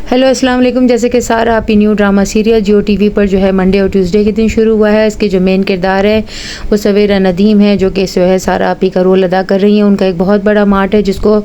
Hello अस्सलाम वालेकुम। जैसे कि सारा आपी न्यू ड्रामा सीरियल जियो टीवी पर जो है मंडे और ट्यूसडे के दिन शुरू हुआ है। इसके जो मेन किरदार है वो सवेरा नदीम है, जो कि जो है सारा आपी का रोल अदा कर रही हैं। उनका एक बहुत बड़ा मार्ट है जिसको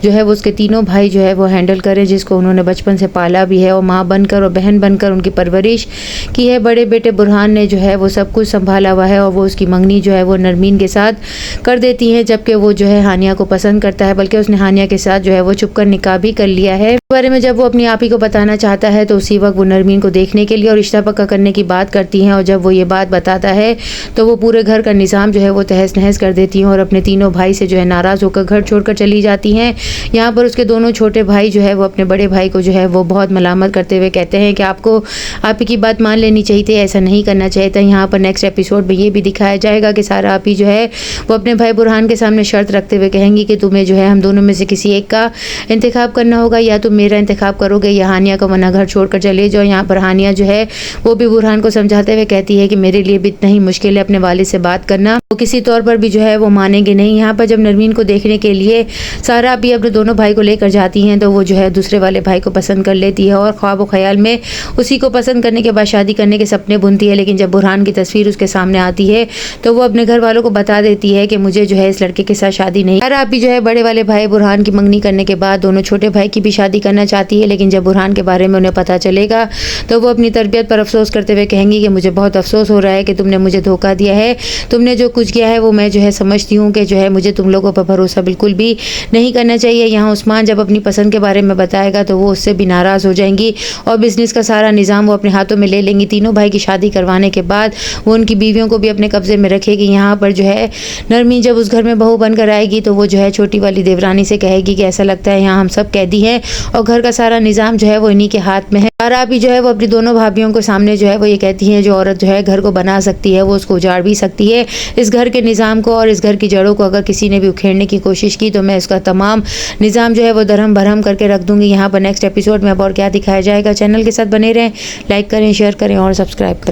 जो है वो उसके तीनों भाई जो है वो हैंडल करें, जिसको उन्होंने बचपन से पाला भी है और माँ बनकर और बहन बनकर उनकी परवरिश की है। बड़े बेटे बुरहान ने जो है वो सब कुछ संभाला हुआ है और वो उसकी मंगनी जो है वो नरमीन के साथ कर देती है, जबकि वो जो है हानिया को पसंद करता है, बल्कि उसने हानिया के साथ जो है वो छुपकर निकाह भी कर लिया है। इस बारे में जब वो अपनी आपी को बताना चाहता है तो उसी वक्त वो नरमीन को देखने के लिए और रिश्ता पक्का करने की बात करती हैं। और जब वो ये बात बताता है तो वो पूरे घर का निज़ाम जो है वो तहस नहस कर देती हैं और अपने तीनों भाई से जो है नाराज़ होकर घर छोड़कर चली जाती हैं। यहाँ पर उसके दोनों छोटे भाई जो है वो अपने बड़े भाई को जो है वो बहुत मलामत करते हुए कहते हैं कि आपको आपी की बात मान लेनी चाहिए थी, ऐसा नहीं करना चाहिए था। यहाँ पर नेक्स्ट एपिसोड में ये भी दिखाया जाएगा कि सारा आपी जो है वो अपने भाई बुरहान के सामने शर्त रखते हुए कहेंगी कि तुम्हें जो है हम दोनों में से किसी एक का इंतखाब करना होगा, या तुम मेरा इंतखाब करोगे या हानिया को वरना घर छोड़कर चले जाओ। यहाँ पर हानिया जो है वो भी बुरहान को समझाते हुए कहती है कि मेरे लिए भी इतना ही मुश्किल है अपने वालिद से बात करना, वो किसी तौर पर भी जो है वो मानेंगे नहीं। यहाँ पर जब नरमीन को देखने के लिए सारा भी अपने दोनों भाई को लेकर जाती हैं तो वो जो है दूसरे वाले भाई को पसंद कर लेती है और ख्वाब व ख्याल में उसी को पसंद करने के बाद शादी करने के सपने बुनती है। लेकिन जब बुरहान की तस्वीर उसके सामने आती है तो वो अपने घर वालों को बता देती है कि मुझे जो है इस लड़के के साथ शादी नहीं। सारा भी जो है बड़े वाले भाई बुरहान की मंगनी करने के बाद दोनों छोटे भाई की भी शादी करना चाहती है, लेकिन जब बुरहान के बारे में उन्हें पता चलेगा तो वो अपनी तरबियत पर अफसोस करते हुए कहेंगी कि मुझे बहुत अफसोस हो रहा है कि तुमने मुझे धोखा दिया है। तुमने जो कुछ किया है वो मैं जो है समझती हूँ कि जो है मुझे तुम लोगों पर भरोसा बिल्कुल भी नहीं करना चाहिए। यहाँ उस्मान जब अपनी पसंद के बारे में बताएगा तो वो उससे भी नाराज़ हो जाएंगी और बिज़नेस का सारा निज़ाम वो अपने हाथों में ले लेंगी। तीनों भाई की शादी करवाने के बाद वो उनकी बीवियों को भी अपने कब्जे में रखेगी। यहाँ पर जो है नरमीन जब उस घर में बहू बनकर आएगी तो वो जो है छोटी वाली देवरानी से कहेगी कि ऐसा लगता है यहाँ हम सब कैदी हैं और घर का सारा निज़ाम जो है वो इन्हीं के हाथ में है। सारा भी जो है वो अपनी दोनों भाभियों के सामने जो है वो ये कहती हैं जो औरत जो है घर को बना सकती है वो उसको उजाड़ भी सकती है। इस घर के निज़ाम को और इस घर की जड़ों को अगर किसी ने भी उखेड़ने की कोशिश की तो मैं इसका तमाम निज़ाम जो है वो दरहम भरहम करके रख दूंगी। यहाँ पर नेक्स्ट एपिसोड में अब और क्या दिखाया जाएगा। चैनल के साथ बने रहें, लाइक करें, शेयर करें और सब्सक्राइब करें।